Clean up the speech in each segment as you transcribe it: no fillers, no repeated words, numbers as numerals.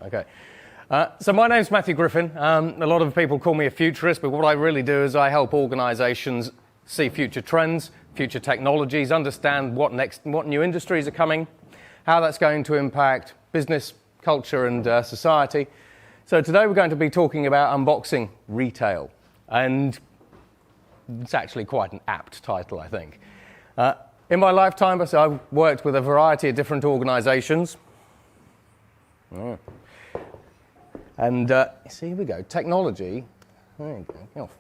Okay. So my name's Matthew Griffin. A lot of people call me a futurist, but what I really do is I help organisations see future trends, future technologies, understand what new industries are coming, how that's going to impact business, culture and society. So today we're going to be talking about unboxing retail, and it's actually quite an apt title, I think. In my lifetime, I've worked with a variety of different organisations. And see, here we go, technology. There you go.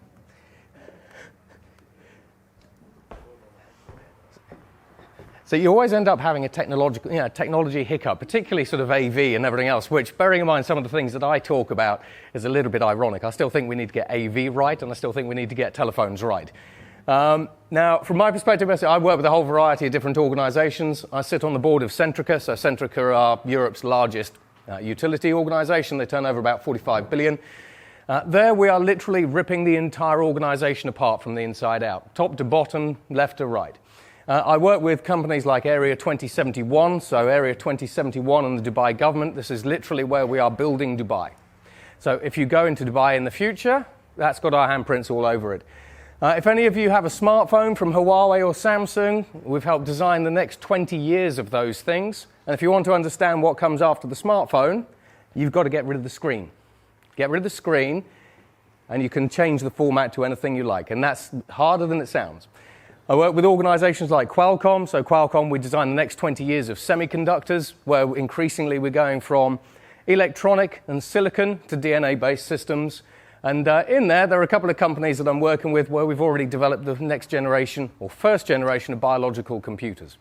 So you always end up having a technology hiccup, particularly sort of AV and everything else, which, bearing in mind some of the things that I talk about, is a little bit ironic. I still think we need to get AV right, and I still think we need to get telephones right. Now, from my perspective, I work with a whole variety of different organisations. I sit on the board of Centrica. So Centrica are Europe's largest utility organisation. They turn over about 45 billion. There we are literally ripping the entire organisation apart from the inside out, top to bottom, left to right. I work with companies like Area 2071, so Area 2071 and the Dubai government. This is literally where we are building Dubai. So if you go into Dubai in the future, that's got our handprints all over it. If any of you have a smartphone from Huawei or Samsung, we've helped design the next 20 years of those things. And if you want to understand what comes after the smartphone, you've got to get rid of the screen. Get rid of the screen, and you can change the format to anything you like. And that's harder than it sounds. I work with organisations like Qualcomm. So Qualcomm, we design the next 20 years of semiconductors, where increasingly we're going from electronic and silicon to DNA-based systems. And in there are a couple of companies that I'm working with where we've already developed the next generation or first generation of biological computers.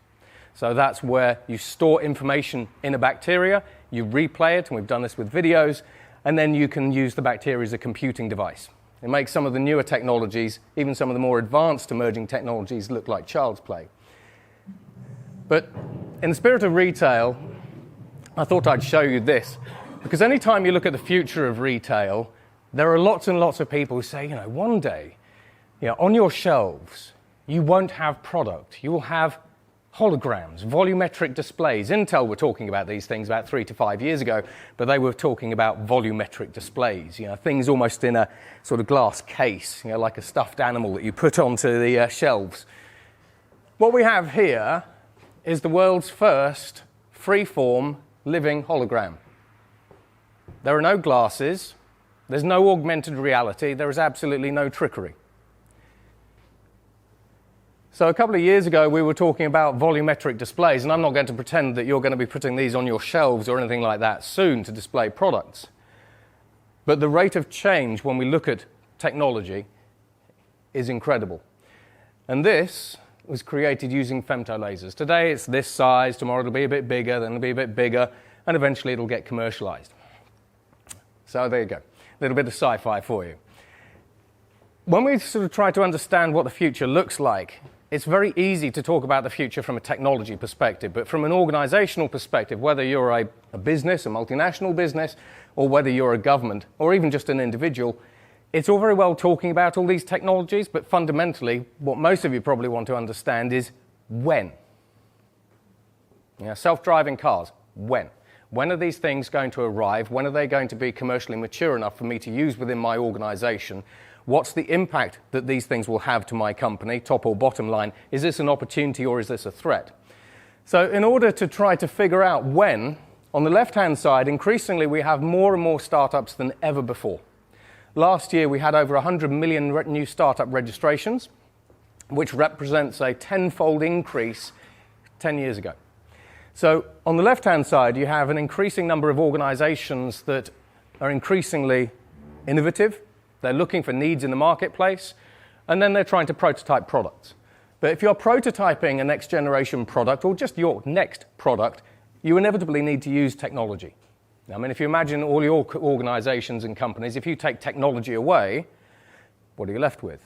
So that's where you store information in a bacteria, you replay it, and we've done this with videos, and then you can use the bacteria as a computing device. It makes some of the newer technologies, even some of the more advanced emerging technologies, look like child's play. But in the spirit of retail, I thought I'd show you this, because any time you look at the future of retail, there are lots and lots of people who say, one day, on your shelves, you won't have product. You will have holograms, volumetric displays. Intel were talking about these things about 3 to 5 years ago, but they were talking about volumetric displays, things almost in a sort of glass case, like a stuffed animal that you put onto the shelves. What we have here is the world's first free-form living hologram. There are no glasses. There's no augmented reality. There is absolutely no trickery. So a couple of years ago, we were talking about volumetric displays, and I'm not going to pretend that you're going to be putting these on your shelves or anything like that soon to display products. But the rate of change when we look at technology is incredible. And this was created using femtolasers. Today it's this size, tomorrow it'll be a bit bigger, then it'll be a bit bigger, and eventually it'll get commercialized. So there you go. A little bit of sci-fi for you. When we sort of try to understand what the future looks like, it's very easy to talk about the future from a technology perspective, but from an organizational perspective, whether you're a business, a multinational business, or whether you're a government, or even just an individual, it's all very well talking about all these technologies, but fundamentally, what most of you probably want to understand is when. Self-driving cars, when? When are these things going to arrive? When are they going to be commercially mature enough for me to use within my organization? What's the impact that these things will have to my company, top or bottom line? Is this an opportunity or is this a threat? So in order to try to figure out when, on the left-hand side, increasingly we have more and more startups than ever before. Last year we had over 100 million new startup registrations, which represents a 10-fold increase 10 years ago. So on the left-hand side, you have an increasing number of organizations that are increasingly innovative. They're looking for needs in the marketplace, and then they're trying to prototype products. But if you're prototyping a next-generation product, or just your next product, you inevitably need to use technology. I mean, if you imagine all your organizations and companies, if you take technology away, what are you left with?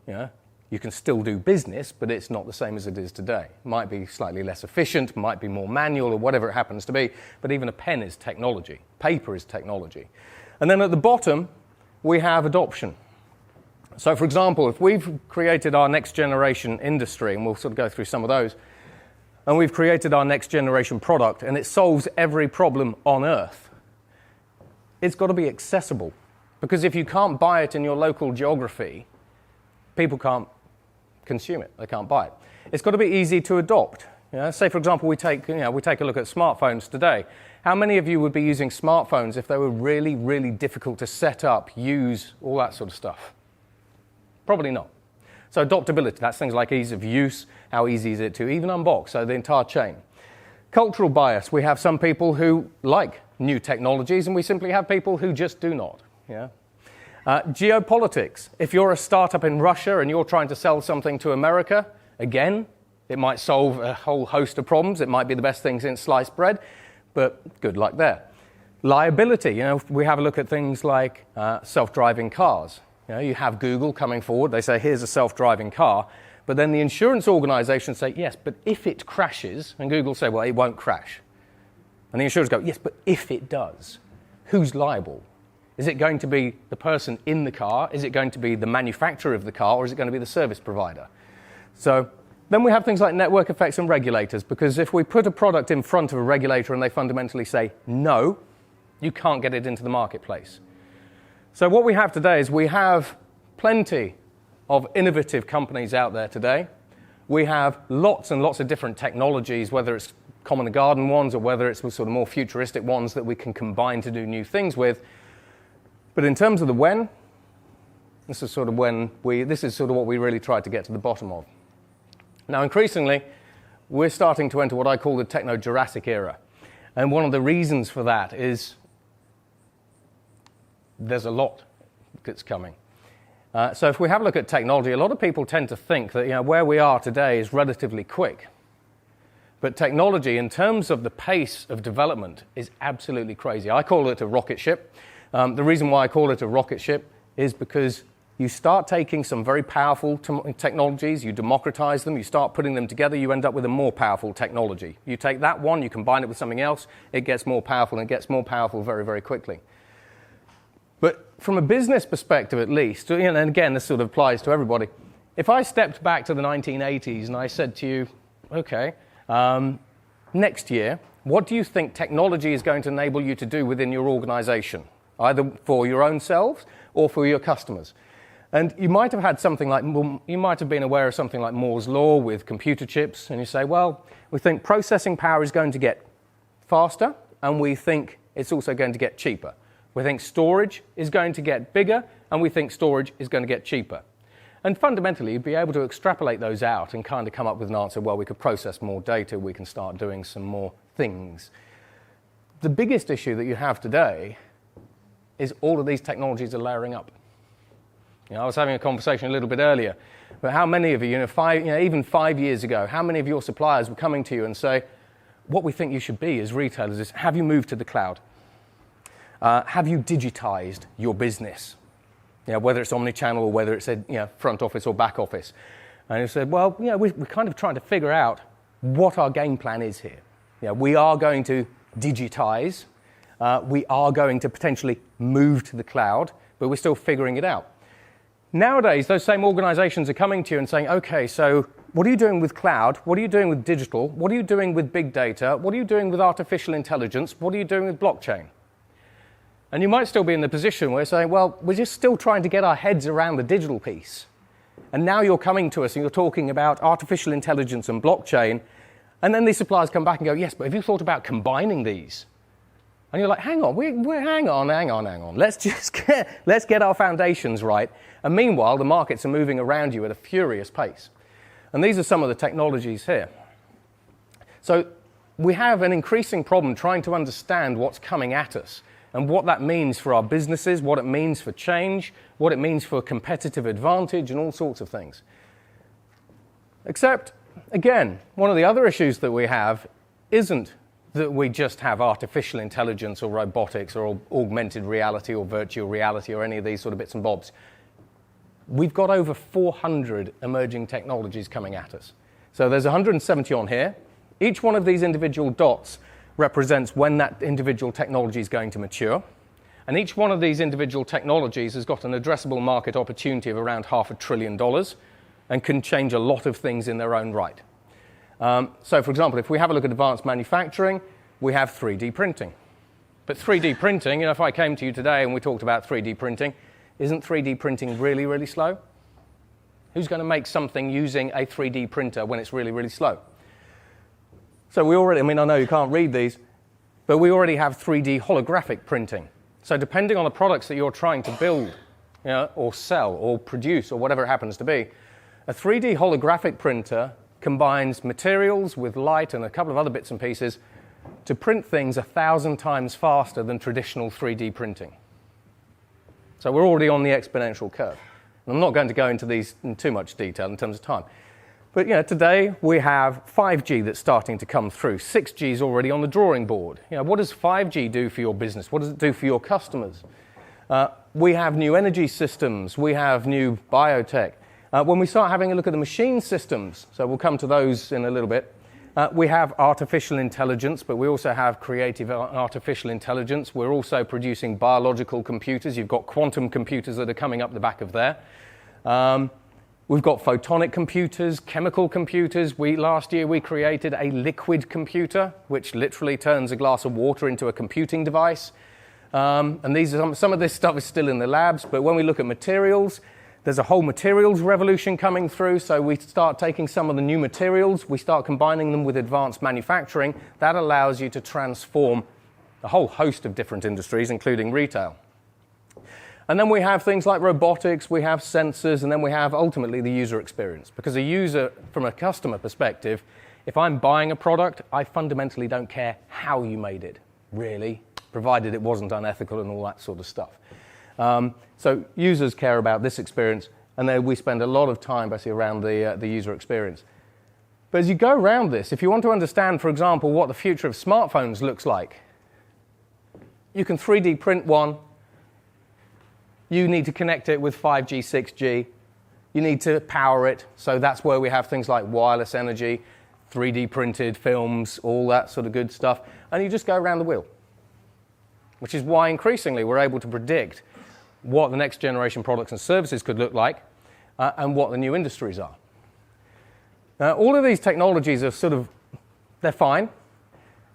You can still do business, but it's not the same as it is today. Might be slightly less efficient, might be more manual, or whatever it happens to be, but even a pen is technology. Paper is technology. And then at the bottom, we have adoption. So for example, if we've created our next generation industry, and we'll sort of go through some of those, and we've created our next generation product, and it solves every problem on Earth, it's got to be accessible. Because if you can't buy it in your local geography, people can't consume it. They can't buy it. It's got to be easy to adopt. Say, for example, we take a look at smartphones today. How many of you would be using smartphones if they were really, really difficult to set up, use, all that sort of stuff? Probably not. So adoptability, that's things like ease of use, how easy is it to even unbox, so the entire chain. Cultural bias, we have some people who like new technologies, and we simply have people who just do not. Geopolitics, if you're a startup in Russia and you're trying to sell something to America, again, it might solve a whole host of problems. It might be the best thing since sliced bread, but good luck there. Liability, we have a look at things like self-driving cars. You have Google coming forward, they say, here's a self-driving car, but then the insurance organizations say, yes, but if it crashes, and Google say, well, it won't crash. And the insurers go, yes, but if it does, who's liable? Is it going to be the person in the car? Is it going to be the manufacturer of the car? Or is it going to be the service provider? So then we have things like network effects and regulators, because if we put a product in front of a regulator and they fundamentally say, no, you can't get it into the marketplace. So what we have today is we have plenty of innovative companies out there today. We have lots and lots of different technologies, whether it's common garden ones or whether it's sort of more futuristic ones that we can combine to do new things with. But in terms of the when, this is sort of what we really tried to get to the bottom of. Now, increasingly, we're starting to enter what I call the techno-jurassic era. And one of the reasons for that is there's a lot that's coming. So if we have a look at technology, a lot of people tend to think that where we are today is relatively quick. But technology, in terms of the pace of development, is absolutely crazy. I call it a rocket ship. The reason why I call it a rocket ship is because you start taking some very powerful technologies, you democratize them, you start putting them together, you end up with a more powerful technology. You take that one, you combine it with something else, it gets more powerful, and it gets more powerful very, very quickly. But from a business perspective at least, and again, this sort of applies to everybody, if I stepped back to the 1980s and I said to you, okay, next year, what do you think technology is going to enable you to do within your organization, either for your own selves or for your customers? And you might have had something like, you might have been aware of something like Moore's Law with computer chips, and you say, well, we think processing power is going to get faster, and we think it's also going to get cheaper. We think storage is going to get bigger, and we think storage is going to get cheaper. And fundamentally, you'd be able to extrapolate those out and kind of come up with an answer, well, we could process more data, we can start doing some more things. The biggest issue that you have today is all of these technologies are layering up. I was having a conversation a little bit earlier, but how many of you, even 5 years ago, how many of your suppliers were coming to you and say, what we think you should be as retailers is, have you moved to the cloud? Have you digitized your business? Whether it's omni-channel or whether it's front office or back office. And you said, well, we're kind of trying to figure out what our game plan is here. We are going to digitize. We are going to potentially move to the cloud, but we're still figuring it out. Nowadays, those same organizations are coming to you and saying, okay, so what are you doing with cloud? What are you doing with digital? What are you doing with big data? What are you doing with artificial intelligence? What are you doing with blockchain? And you might still be in the position where you're saying, well, we're just still trying to get our heads around the digital piece. And now you're coming to us and you're talking about artificial intelligence and blockchain. And then these suppliers come back and go, yes, but have you thought about combining these? And you're like, hang on, hang on. Let's get our foundations right. And meanwhile, the markets are moving around you at a furious pace. And these are some of the technologies here. So we have an increasing problem trying to understand what's coming at us and what that means for our businesses, what it means for change, what it means for competitive advantage, and all sorts of things. Except, again, one of the other issues that we have isn't that we just have artificial intelligence or robotics or augmented reality or virtual reality or any of these sort of bits and bobs. We've got over 400 emerging technologies coming at us. So there's 170 on here. Each one of these individual dots represents when that individual technology is going to mature. And each one of these individual technologies has got an addressable market opportunity of around $500 billion and can change a lot of things in their own right. So, for example, if we have a look at advanced manufacturing, we have 3D printing. But 3D printing, if I came to you today and we talked about 3D printing, isn't 3D printing really, really slow? Who's going to make something using a 3D printer when it's really, really slow? So we already, I know you can't read these, but we already have 3D holographic printing. So depending on the products that you're trying to build, or sell, or produce, or whatever it happens to be, a 3D holographic printer combines materials with light and a couple of other bits and pieces to print things 1,000 times faster than traditional 3D printing. So we're already on the exponential curve. And I'm not going to go into these in too much detail in terms of time. But today we have 5G that's starting to come through. 6G is already on the drawing board. What does 5G do for your business? What does it do for your customers? We have new energy systems. We have new biotech. When we start having a look at the machine systems, so we'll come to those in a little bit, we have artificial intelligence, but we also have creative artificial intelligence. We're also producing biological computers. You've got quantum computers that are coming up the back of there. We've got photonic computers, chemical computers. Last year we created a liquid computer, which literally turns a glass of water into a computing device. And these are some of this stuff is still in the labs, but when we look at materials, there's a whole materials revolution coming through. So we start taking some of the new materials, we start combining them with advanced manufacturing. That allows you to transform a whole host of different industries, including retail. And then we have things like robotics, we have sensors, and then we have ultimately the user experience. Because a user, from a customer perspective, if I'm buying a product, I fundamentally don't care how you made it, really, provided it wasn't unethical and all that sort of stuff. So users care about this experience, and then we spend a lot of time basically around the user experience. But as you go around this, if you want to understand, for example, what the future of smartphones looks like, you can 3D print one. You need to connect it with 5G, 6G. You need to power it. So that's where we have things like wireless energy, 3D printed films, all that sort of good stuff. And you just go around the wheel, which is why increasingly we're able to predict what the next generation products and services could look like and what the new industries are. Now, all of these technologies are they're fine.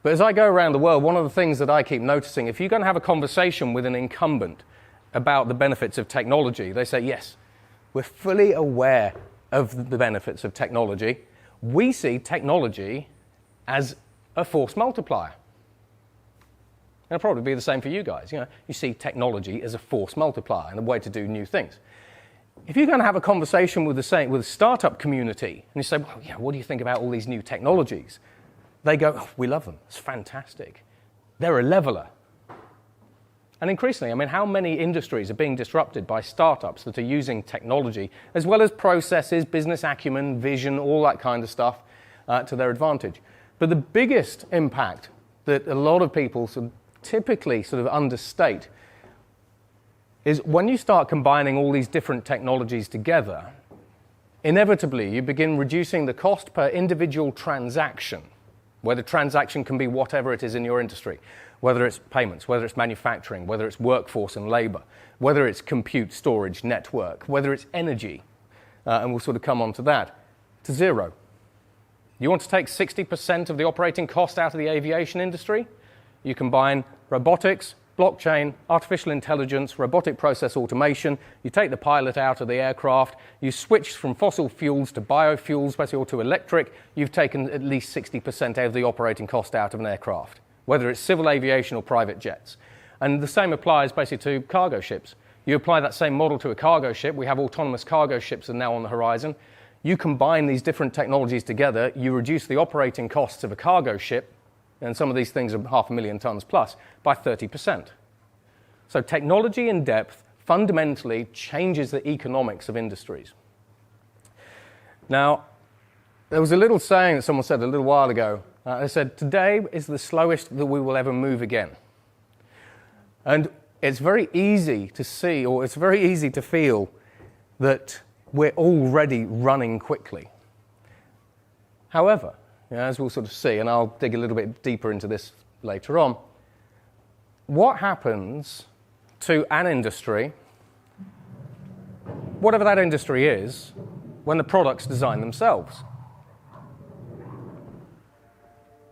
But as I go around the world, one of the things that I keep noticing, if you're going to have a conversation with an incumbent about the benefits of technology, they say, yes, we're fully aware of the benefits of technology. We see technology as a force multiplier. And it'll probably be the same for you guys. You see technology as a force multiplier and a way to do new things. If you're going to have a conversation with the startup community, and you say, well, what do you think about all these new technologies? They go, oh, we love them. It's fantastic. They're a leveler. And increasingly, how many industries are being disrupted by startups that are using technology, as well as processes, business acumen, vision, all that kind of stuff, to their advantage? But the biggest impact that a lot of people typically understate is when you start combining all these different technologies together, inevitably you begin reducing the cost per individual transaction, where the transaction can be whatever it is in your industry, whether it's payments, whether it's manufacturing, whether it's workforce and labor, whether it's compute, storage, network, whether it's energy, and we'll come on to that, to zero. You want to take 60% of the operating cost out of the aviation industry? You combine robotics, blockchain, artificial intelligence, robotic process automation. You take the pilot out of the aircraft. You switch from fossil fuels to biofuels, basically, or to electric. You've taken at least 60% of the operating cost out of an aircraft, whether it's civil aviation or private jets. And the same applies basically to cargo ships. You apply that same model to a cargo ship. We have autonomous cargo ships that are now on the horizon. You combine these different technologies together. You reduce the operating costs of a cargo ship, and some of these things are 500,000 tons plus, by 30%. So technology in depth fundamentally changes the economics of industries. Now, there was a little saying that someone said a little while ago. They said, today is the slowest that we will ever move again. And it's very easy to see, or it's very easy to feel, that we're already running quickly. However, as we'll see, and I'll dig a little bit deeper into this later on, what happens to an industry, whatever that industry is, when the products design themselves?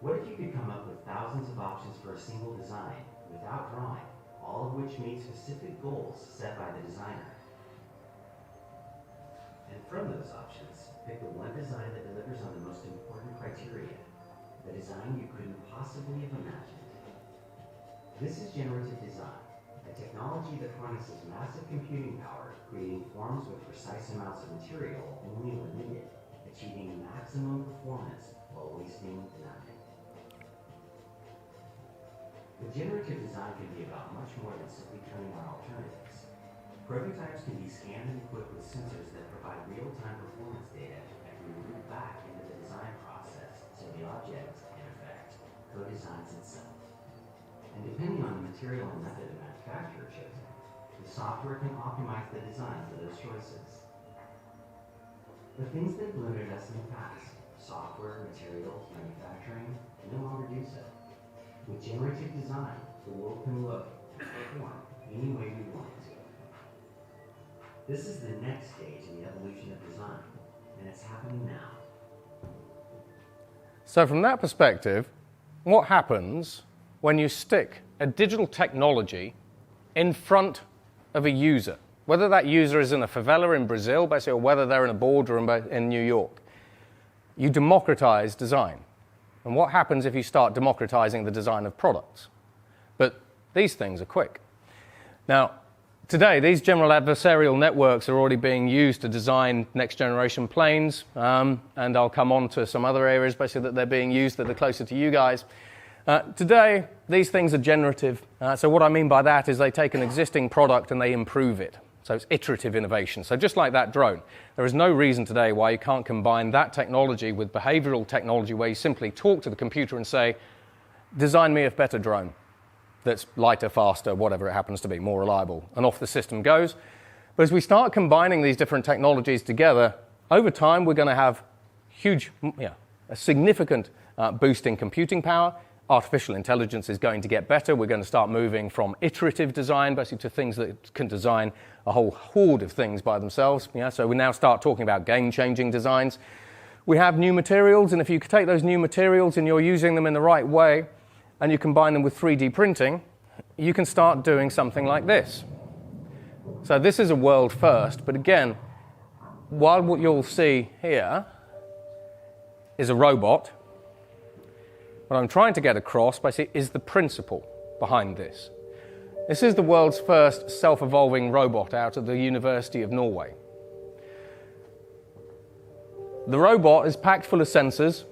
What if you could come up with thousands of options for a single design without which meet specific goals set by the designer. And from those options, pick the one design that delivers on the most important criteria, the design you couldn't possibly have imagined. This is generative design, a technology that harnesses massive computing power, creating forms with precise amounts of material only when needed, achieving maximum performance while wasting nothing. But generative design can be about much more than simply turning on alternatives. Prototypes can be scanned and equipped with sensors that provide real-time performance data and can be routed back into the design process so the object, in effect, co-designs itself. And depending on the material and method of manufacture chosen, the software can optimize the design for those choices. The things that have limited us in the past, software, materials, manufacturing, no longer do so. With generative design, the world can look and perform any way we want it to. This is the next stage in the evolution of design, and it's happening now. So from that perspective, what happens when you stick a digital technology in front of a user, whether that user is in a favela in Brazil, basically, or whether they're in a boardroom in New York? You democratize design. And what happens if you start democratizing the design of products? But these things are quick. Now, today, these general adversarial networks are already being used to design next-generation planes, and I'll come on to some other areas, basically, that they're being used that are closer to you guys. Today, these things are generative. So what I mean by that is they take an existing product and they improve it. So it's iterative innovation. So just like that drone, there is no reason today why you can't combine that technology with behavioral technology where you simply talk to the computer and say, design me a better drone that's lighter, faster, whatever it happens to be, more reliable, and off the system goes. But as we start combining these different technologies together, over time we're going to have a significant boost in computing power. Artificial intelligence is going to get better. We're going to start moving from iterative design basically to things that can design a whole horde of things by themselves. So we now start talking about game-changing designs. We have new materials, and if you take those new materials and you're using them in the right way, and you combine them with 3D printing, you can start doing something like this. So this is a world first, but again, while what you'll see here is a robot, what I'm trying to get across, basically, is the principle behind this. This is the world's first self-evolving robot out of the University of Norway. The robot is packed full of sensors,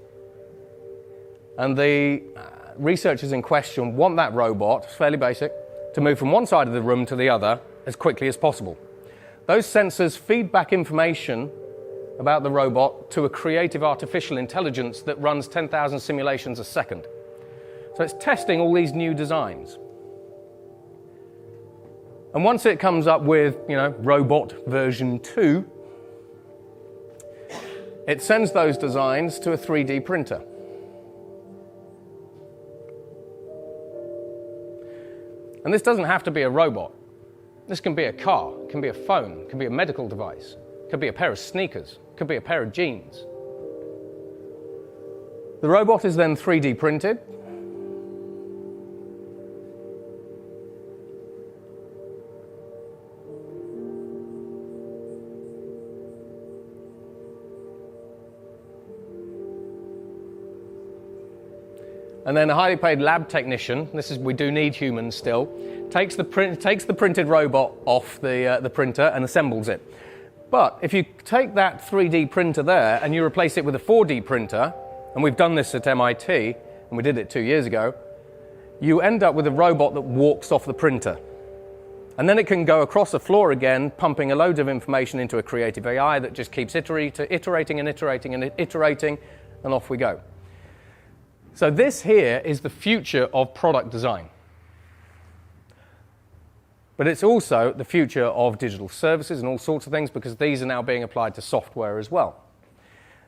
and the researchers in question want that robot, it's fairly basic, to move from one side of the room to the other as quickly as possible. Those sensors feed back information about the robot to a creative artificial intelligence that runs 10,000 simulations a second. So it's testing all these new designs. And once it comes up with, robot version 2, it sends those designs to a 3D printer. And this doesn't have to be a robot. This can be a car, it can be a phone, it can be a medical device, it could be a pair of sneakers, it could be a pair of jeans. The robot is then 3D printed. And then a highly paid lab technician, we do need humans still, takes the printed robot off the printer and assembles it. But if you take that 3D printer there and you replace it with a 4D printer, and we've done this at MIT, and we did it 2 years ago, you end up with a robot that walks off the printer. And then it can go across the floor again, pumping a load of information into a creative AI that just keeps iterating and iterating and iterating, and off we go. So this here is the future of product design. But it's also the future of digital services and all sorts of things, because these are now being applied to software as well.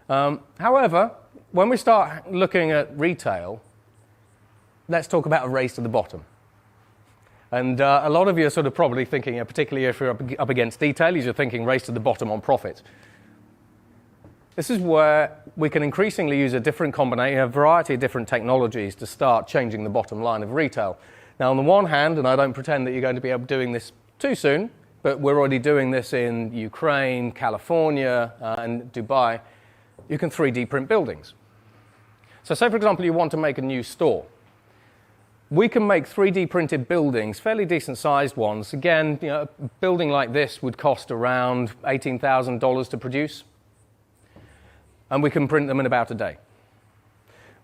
However, when we start looking at retail, let's talk about a race to the bottom. And a lot of you are sort of probably thinking, particularly if you're up against detailers, you're thinking race to the bottom on profit. This is where we can increasingly use a variety of different technologies to start changing the bottom line of retail. Now, on the one hand, and I don't pretend that you're going to be able doing this too soon, but we're already doing this in Ukraine, California, and Dubai, you can 3D print buildings. So say, for example, you want to make a new store. We can make 3D printed buildings, fairly decent sized ones. Again, a building like this would cost around $18,000 to produce. And we can print them in about a day.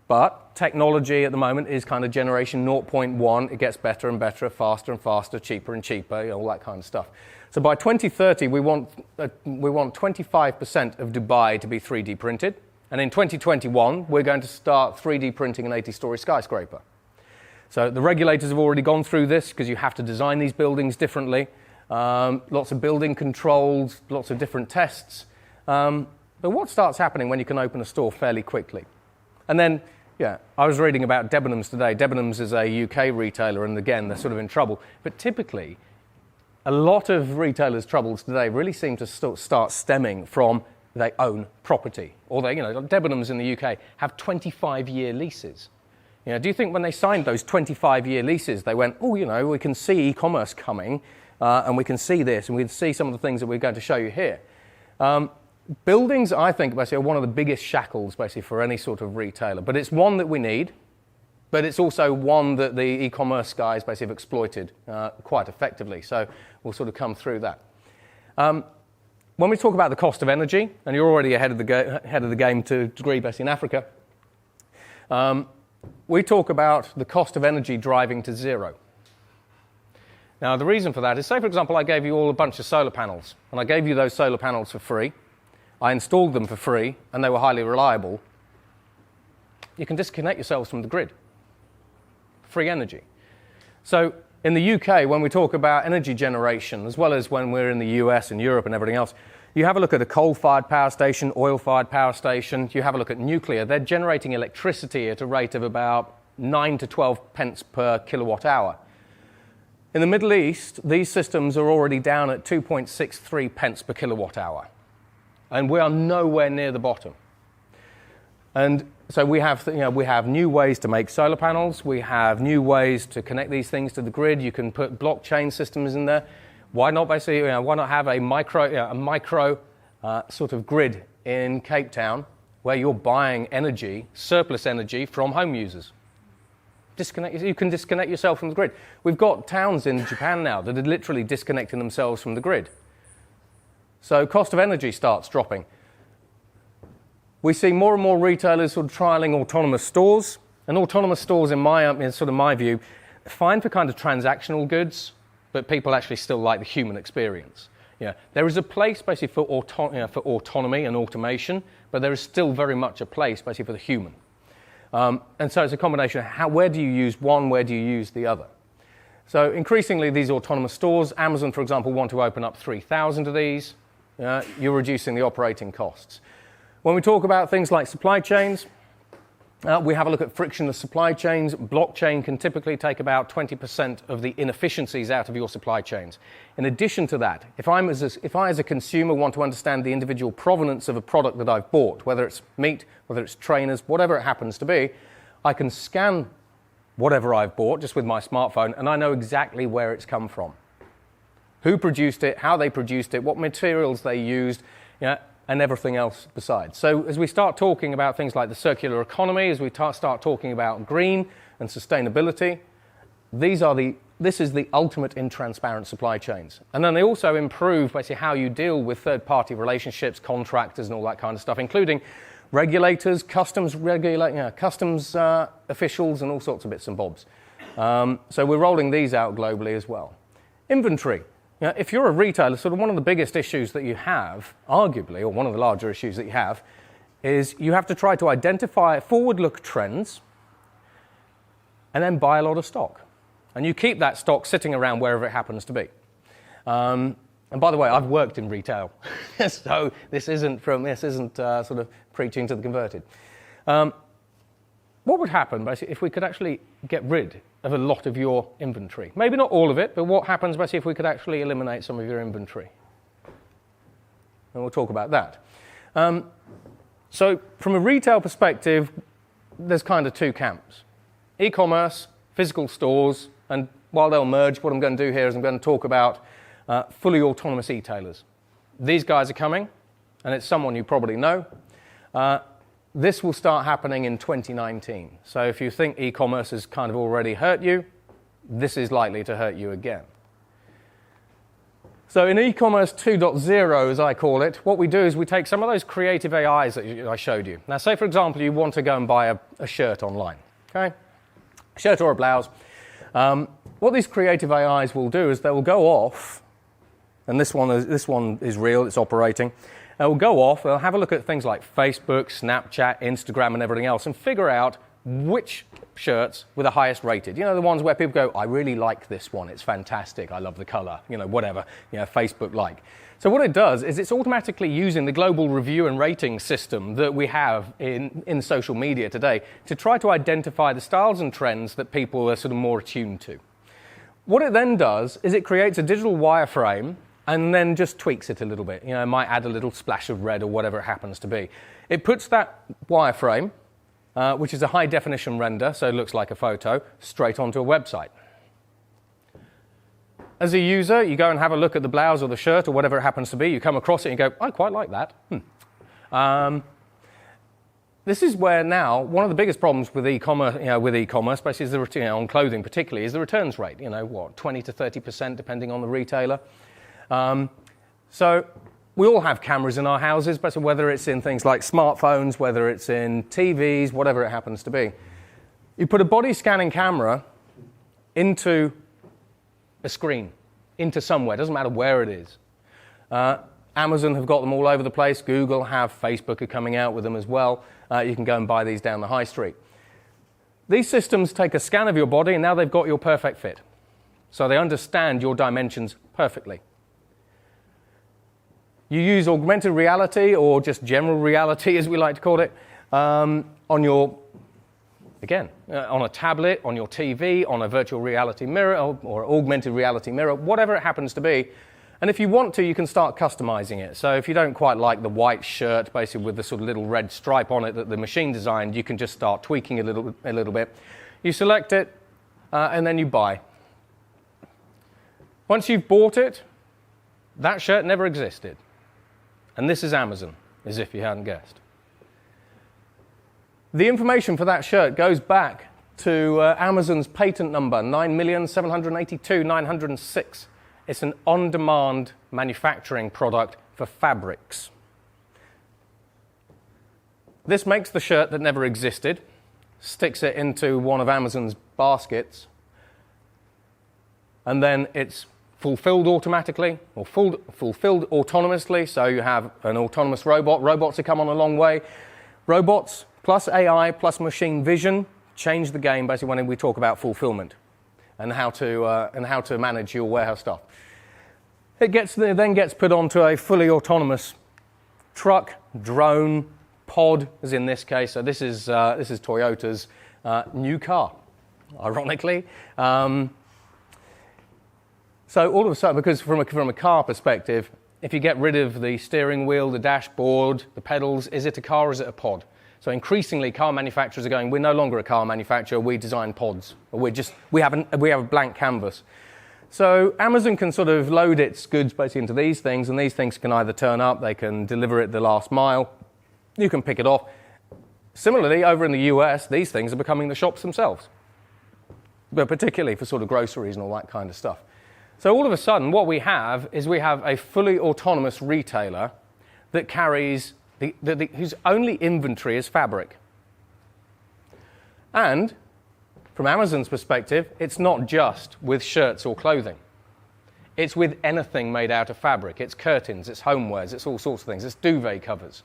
But technology at the moment is kind of generation 0.1. It gets better and better, faster and faster, cheaper and cheaper, all that kind of stuff. So by 2030, we want 25% of Dubai to be 3D printed. And in 2021, we're going to start 3D printing an 80-story skyscraper. So the regulators have already gone through this because you have to design these buildings differently. Lots of building controls, lots of different tests. But what starts happening when you can open a store fairly quickly? And then, I was reading about Debenhams today. Debenhams is a UK retailer, and again, they're sort of in trouble. But typically, a lot of retailers' troubles today really seem to start stemming from they own property. Or they, Debenhams in the UK have 25-year leases. Do you think when they signed those 25-year leases, they went, we can see e-commerce coming, and we can see this, and we can see some of the things that we're going to show you here. Buildings, I think, basically, are one of the biggest shackles, basically, for any sort of retailer. But it's one that we need, but it's also one that the e-commerce guys basically have exploited quite effectively. So we'll sort of come through that. When we talk about the cost of energy, and you're already ahead of the game to a degree, basically, in Africa, we talk about the cost of energy driving to zero. Now, the reason for that is, say, for example, I gave you all a bunch of solar panels, and I gave you those solar panels for free. I installed them for free, and they were highly reliable. You can disconnect yourselves from the grid. Free energy. So in the UK, when we talk about energy generation, as well as when we're in the US and Europe and everything else, you have a look at a coal-fired power station, oil-fired power station, you have a look at nuclear. They're generating electricity at a rate of about 9 to 12 pence per kilowatt hour. In the Middle East, these systems are already down at 2.63 pence per kilowatt hour. And we are nowhere near the bottom. And so we have new ways to make solar panels. We have new ways to connect these things to the grid. You can put blockchain systems in there. Why not basically? Why not have a micro sort of grid in Cape Town where you're buying energy, surplus energy from home users? You can disconnect yourself from the grid. We've got towns in Japan now that are literally disconnecting themselves from the grid. So cost of energy starts dropping. We see more and more retailers sort of trialing autonomous stores. And autonomous stores, in my view, are fine for kind of transactional goods, but people actually still like the human experience. There is a place basically for autonomy and automation, but there is still very much a place basically for the human. And so it's a combination of where do you use one, where do you use the other. So increasingly, these autonomous stores, Amazon, for example, want to open up 3,000 of these. You're reducing the operating costs. When we talk about things like supply chains, we have a look at frictionless supply chains. Blockchain can typically take about 20% of the inefficiencies out of your supply chains. In addition to that, if I as a consumer want to understand the individual provenance of a product that I've bought, whether it's meat, whether it's trainers, whatever it happens to be, I can scan whatever I've bought just with my smartphone, and I know exactly where it's come from. Who produced it, how they produced it, what materials they used, and everything else besides. So as we start talking about things like the circular economy, as we start talking about green and sustainability, this is the ultimate in transparent supply chains. And then they also improve basically how you deal with third-party relationships, contractors, and all that kind of stuff, including regulators, customs officials, and all sorts of bits and bobs. So we're rolling these out globally as well. Inventory. If you're a retailer, sort of one of the biggest issues that you have, arguably, or one of the larger issues that you have, is you have to try to identify forward-look trends and then buy a lot of stock. And you keep that stock sitting around wherever it happens to be. And by the way, I've worked in retail, so this isn't sort of preaching to the converted. What would happen, basically, if we could actually get rid of a lot of your inventory? Maybe not all of it, but what happens, basically, if we could actually eliminate some of your inventory? And we'll talk about that. So from a retail perspective, there's kind of two camps. E-commerce, physical stores, And while they'll merge, what I'm going to do here is I'm going to talk about fully autonomous e-tailers. These guys are coming, and it's someone you probably know. This will start happening in 2019. So if you think e-commerce has kind of already hurt you, this is likely to hurt you again. So in e-commerce 2.0, as I call it, what we do is we take some of those creative AIs that I showed you. Now, say, for example, you want to go and buy a shirt online, okay? A shirt or a blouse. What these creative AIs will do is they will go off, and this one is real, it's operating. They'll go off, they'll have a look at things like Facebook, Snapchat, Instagram, and everything else, and figure out which shirts were the highest rated. You know, the ones where people go, I really like this one, it's fantastic, I love the color, you know, whatever, you know, Facebook like. So what it does is it's automatically using the global review and rating system that we have in social media today to try to identify the styles and trends that people are sort of more attuned to. What it then does is it creates a digital wireframe and then just tweaks it a little bit. You know, it might add a little splash of red or whatever it happens to be. It puts that wireframe, which is a high definition render, so it looks like a photo, straight onto a website. As a user, you go and have a look at the blouse or the shirt or whatever it happens to be. You come across it and you go, I quite like that. This is where now one of the biggest problems with e-commerce, basically, is on clothing particularly, is the returns rate. You know, what, 20 to 30% depending on the retailer. So we all have cameras in our houses, but whether it's in things like smartphones, whether it's in TVs, whatever it happens to be. You put a body scanning camera into a screen, into somewhere, doesn't matter where it is. Amazon have got them all over the place. Google have, Facebook are coming out with them as well. You can go and buy these down the high street. These systems take a scan of your body and now they've got your perfect fit. So they understand your dimensions perfectly. You use augmented reality, or just general reality as we like to call it, on a tablet, on your TV, on a virtual reality mirror, or augmented reality mirror, whatever it happens to be. And if you want to, you can start customizing it. So if you don't quite like the white shirt, basically with the sort of little red stripe on it that the machine designed, you can just start tweaking a little bit. You select it, and then you buy. Once you've bought it, that shirt never existed. And this is Amazon, as if you hadn't guessed. The information for that shirt goes back to Amazon's patent number, 9,782,906. It's an on-demand manufacturing product for fabrics. This makes the shirt that never existed, sticks it into one of Amazon's baskets, and then it's fulfilled automatically, or fulfilled autonomously, so you have an autonomous robot. Robots have come on a long way. Robots plus AI plus machine vision change the game basically when we talk about fulfillment and how to manage your warehouse stuff. It then gets put onto a fully autonomous truck, drone, pod, as in this case. So this is Toyota's new car, ironically. So all of a sudden, because from a car perspective, if you get rid of the steering wheel, the dashboard, the pedals, is it a car or is it a pod? So increasingly, car manufacturers are going, we're no longer a car manufacturer, we design pods. Or we have a blank canvas. So Amazon can sort of load its goods basically into these things, and these things can either turn up, they can deliver it the last mile, you can pick it off. Similarly, over in the US, these things are becoming the shops themselves, but particularly for sort of groceries and all that kind of stuff. So all of a sudden, what we have is we have a fully autonomous retailer that carries whose only inventory is fabric. And from Amazon's perspective, it's not just with shirts or clothing. It's with anything made out of fabric. It's curtains, it's homewares, it's all sorts of things. It's duvet covers.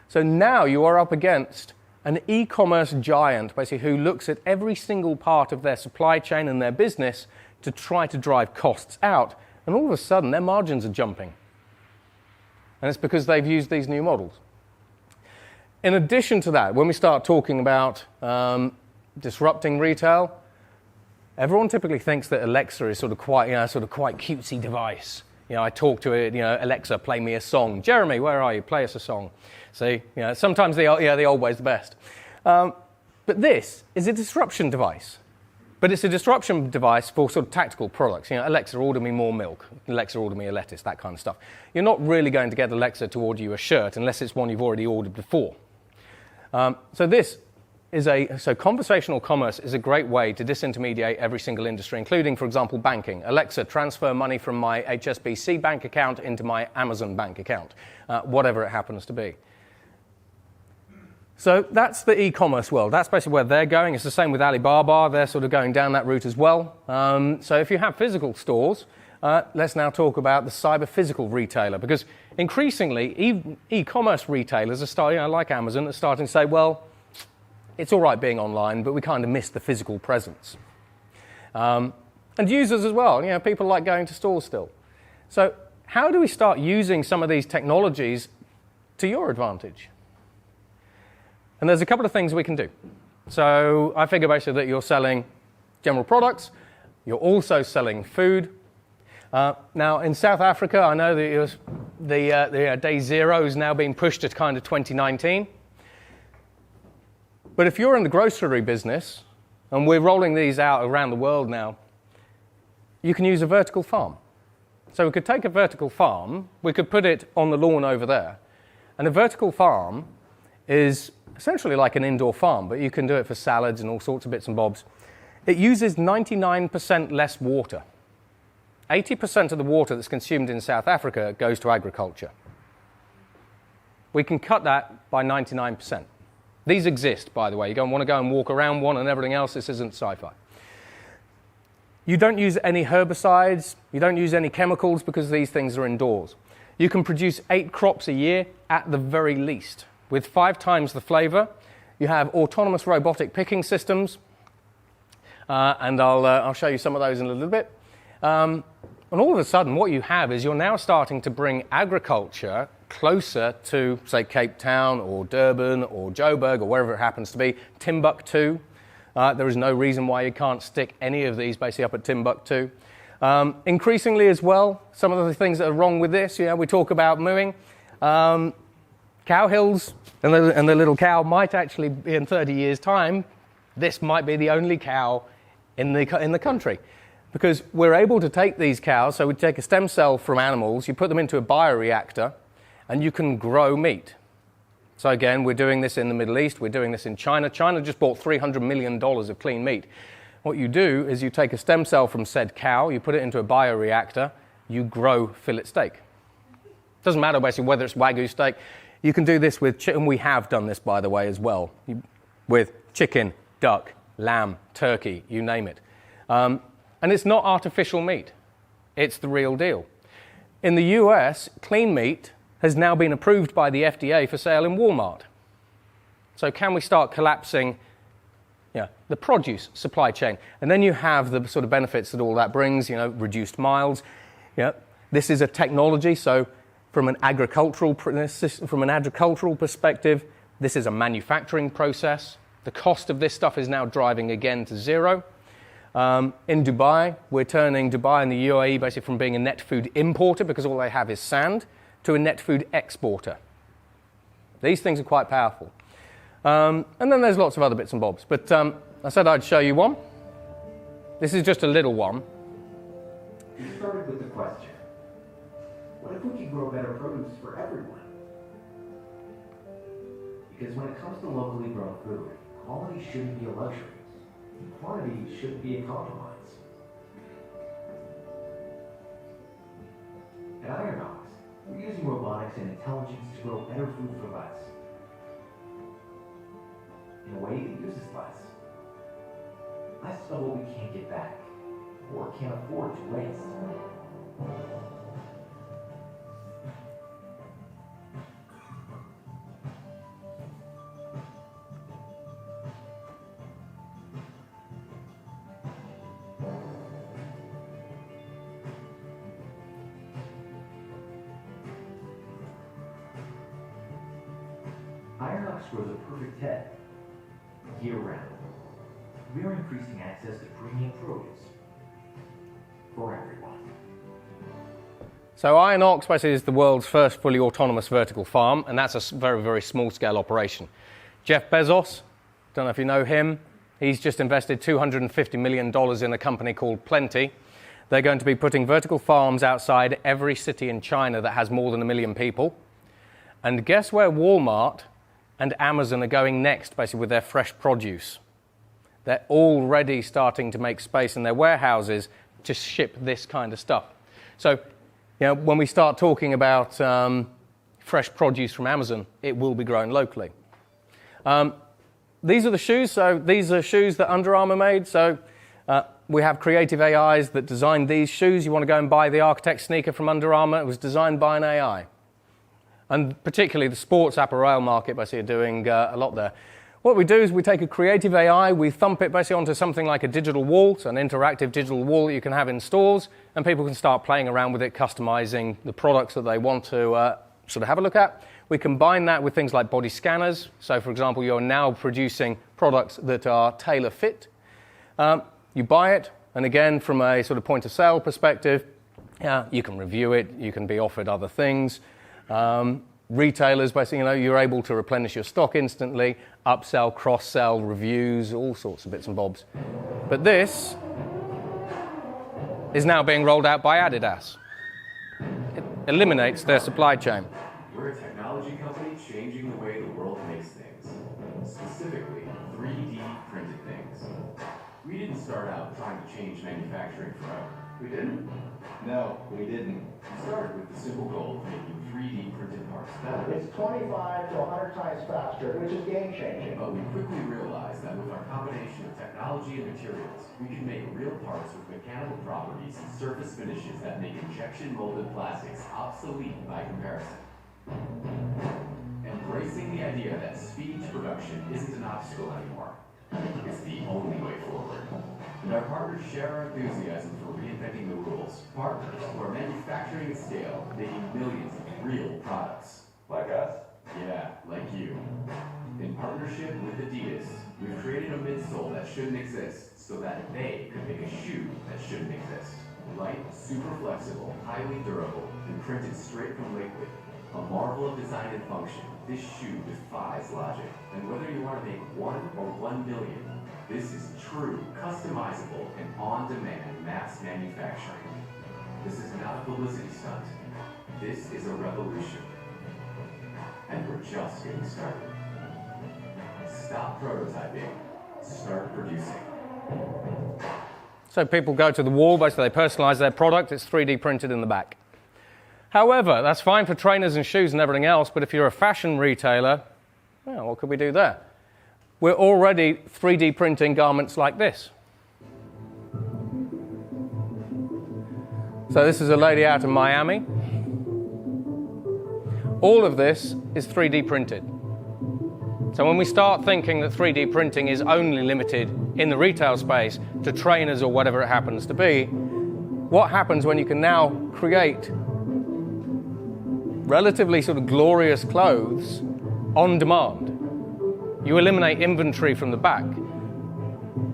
So now you are up against an e-commerce giant, basically, who looks at every single part of their supply chain and their business to try to drive costs out. And all of a sudden, their margins are jumping. And it's because they've used these new models. In addition to that, when we start talking about disrupting retail, everyone typically thinks that Alexa is sort of quite cutesy device. You know, I talk to it, Alexa, play me a song. Jeremy, where are you? Play us a song. See, sometimes the old way is the best. But this is a disruption device. But it's a disruption device for sort of tactical products. Alexa, order me more milk. Alexa, order me a lettuce, that kind of stuff. You're not really going to get Alexa to order you a shirt unless it's one you've already ordered before. So conversational commerce is a great way to disintermediate every single industry, including, for example, banking. Alexa, transfer money from my HSBC bank account into my Amazon bank account, whatever it happens to be. So that's the e-commerce world. That's basically where they're going. It's the same with Alibaba. They're sort of going down that route as well. So if you have physical stores, let's now talk about the cyber-physical retailer, because increasingly e-commerce retailers are starting, like Amazon, are starting to say, well, it's all right being online, but we kind of miss the physical presence. And users as well. People like going to stores still. So how do we start using some of these technologies to your advantage? And there's a couple of things we can do. So I figure basically that you're selling general products. You're also selling food. Now, in South Africa, I know that the day zero is now being pushed to kind of 2019. But if you're in the grocery business, and we're rolling these out around the world now, you can use a vertical farm. So we could take a vertical farm, we could put it on the lawn over there, and a vertical farm is essentially like an indoor farm, but you can do it for salads and all sorts of bits and bobs. It uses 99% less water. 80% of the water that's consumed in South Africa goes to agriculture. We can cut that by 99%. These exist, by the way. You want to go and walk around one and everything else. This isn't sci-fi. You don't use any herbicides. You don't use any chemicals because these things are indoors. You can produce 8 crops a year at the very least. With 5 times the flavor, you have autonomous robotic picking systems, and I'll show you some of those in a little bit. And all of a sudden, what you have is you're now starting to bring agriculture closer to, say, Cape Town or Durban or Joburg or wherever it happens to be, Timbuktu. There is no reason why you can't stick any of these basically up at Timbuktu. Increasingly as well, some of the things that are wrong with this, we talk about mooing. Cow hills and the little cow might actually be in 30 years' time, this might be the only cow in the country. Because we're able to take these cows, so we take a stem cell from animals, you put them into a bioreactor, and you can grow meat. So again, we're doing this in the Middle East, we're doing this in China. China just bought $300 million of clean meat. What you do is you take a stem cell from said cow, you put it into a bioreactor, you grow fillet steak. Doesn't matter basically whether it's Wagyu steak. You can do this with chicken. We have done this, by the way, as well, with chicken, duck, lamb, turkey, you name it. And it's not artificial meat. It's the real deal. In the US, clean meat has now been approved by the FDA for sale in Walmart. So can we start collapsing the produce supply chain? And then you have the sort of benefits that all that brings, reduced miles. This is a technology, so from an agricultural perspective, this is a manufacturing process. The cost of this stuff is now driving again to zero. In Dubai, we're turning Dubai and the UAE basically from being a net food importer, because all they have is sand, to a net food exporter. These things are quite powerful. And then there's lots of other bits and bobs. But I said I'd show you one. This is just a little one. We started with the question, what if we could grow better produce for everyone? Because when it comes to locally grown food, quality shouldn't be a luxury. Quantity shouldn't be a compromise. At IronBox, we're using robotics and intelligence to grow better food for less. In a way that uses less. Less of what we can't get back, or can't afford to waste. IronBox grows a perfect head, year-round. We are increasing access to premium produce for everyone. So IronBox basically is the world's first fully autonomous vertical farm, and that's a very, very small-scale operation. Jeff Bezos, don't know if you know him, He's just invested $250 million in a company called Plenty. They're going to be putting vertical farms outside every city in China that has more than 1 million people. And guess where Walmart and Amazon are going next, basically, with their fresh produce? They're already starting to make space in their warehouses to ship this kind of stuff. So, when we start talking about fresh produce from Amazon, it will be grown locally. These are the shoes. So these are shoes that Under Armour made. So we have creative AIs that designed these shoes. You want to go and buy the Architect sneaker from Under Armour. It was designed by an AI. And particularly the sports apparel market, basically, are doing a lot there. What we do is we take a creative AI, we thump it basically onto something like a digital wall, so an interactive digital wall that you can have in stores, and people can start playing around with it, customizing the products that they want to sort of have a look at. We combine that with things like body scanners. So, for example, you're now producing products that are tailor-fit. You buy it, and again, from a sort of point-of-sale perspective, you can review it, you can be offered other things. Retailers, basically, you're able to replenish your stock instantly, upsell, cross-sell, reviews, all sorts of bits and bobs. But this is now being rolled out by Adidas. It eliminates their supply chain. We're a technology company changing the way the world makes things, specifically 3D printed things. We didn't start out trying to change manufacturing forever. We didn't? No, we didn't. We started with the simple goal of making 3D printed parts better. It's 25 to 100 times faster, which is game-changing. But we quickly realized that with our combination of technology and materials, we can make real parts with mechanical properties and surface finishes that make injection molded plastics obsolete by comparison. Embracing the idea that speed to production isn't an obstacle anymore. It's the only way forward. And our partners share our enthusiasm for reinventing the rules. Partners who are manufacturing at scale, making millions of real products. Like us? Yeah, like you. In partnership with Adidas, we've created a midsole that shouldn't exist so that they could make a shoe that shouldn't exist. Light, super flexible, highly durable, and printed straight from liquid. A marvel of design and function, this shoe defies logic. And whether you want to make 1 or 1 billion, this is true, customizable, and on-demand mass manufacturing. This is not a publicity stunt. This is a revolution. And we're just getting started. Stop prototyping. Start producing. So people go to the wall, basically they personalize their product, it's 3D printed in the back. However, that's fine for trainers and shoes and everything else, but if you're a fashion retailer, what could we do there? We're already 3D printing garments like this. So this is a lady out in Miami. All of this is 3D printed. So when we start thinking that 3D printing is only limited in the retail space to trainers or whatever it happens to be, what happens when you can now create relatively sort of glorious clothes on demand? You eliminate inventory from the back.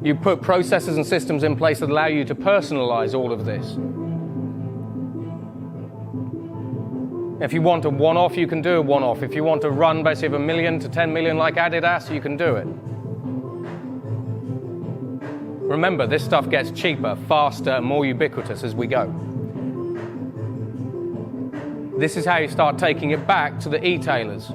You put processes and systems in place that allow you to personalize all of this. If you want a one-off, you can do a one-off. If you want to run basically 1 million to 10 million like Adidas, you can do it. Remember, this stuff gets cheaper, faster, more ubiquitous as we go. This is how you start taking it back to the e-tailers.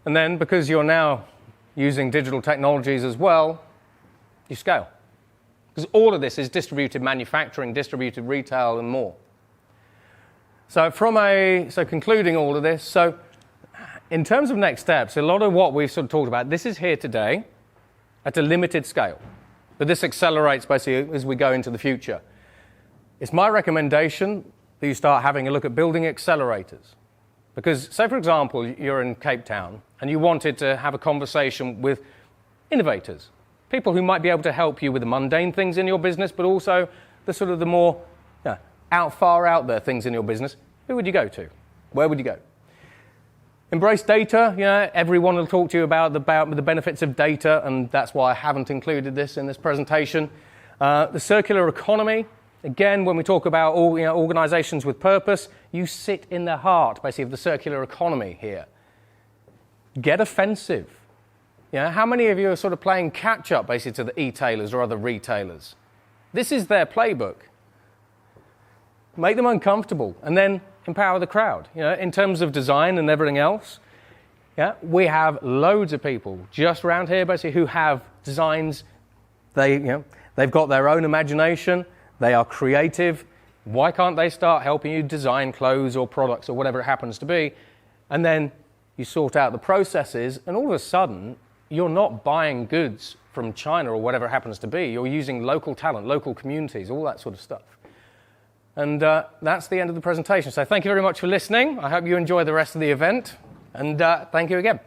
And then, because you're now using digital technologies as well, you scale. Because all of this is distributed manufacturing, distributed retail, and more. So concluding all of this, so in terms of next steps, a lot of what we've sort of talked about, this is here today at a limited scale. But this accelerates basically as we go into the future. It's my recommendation that you start having a look at building accelerators. Because, say for example, you're in Cape Town and you wanted to have a conversation with innovators, People who might be able to help you with the mundane things in your business, but also the sort of the more far out there things in your business. Who would you go to? Where would you go? Embrace data. Everyone will talk to you about the benefits of data, and that's why I haven't included this in this presentation. The circular economy. Again, when we talk about organizations with purpose, you sit in the heart, basically, of the circular economy here. Get offensive. How many of you are sort of playing catch-up, basically, to the e-tailers or other retailers? This is their playbook. Make them uncomfortable, and then empower the crowd. In terms of design and everything else, we have loads of people just around here, basically, who have designs. They've got their own imagination. They are creative. Why can't they start helping you design clothes or products or whatever it happens to be? And then you sort out the processes, and all of a sudden, you're not buying goods from China or whatever it happens to be. You're using local talent, local communities, all that sort of stuff. And that's the end of the presentation. So thank you very much for listening. I hope you enjoy the rest of the event. And thank you again.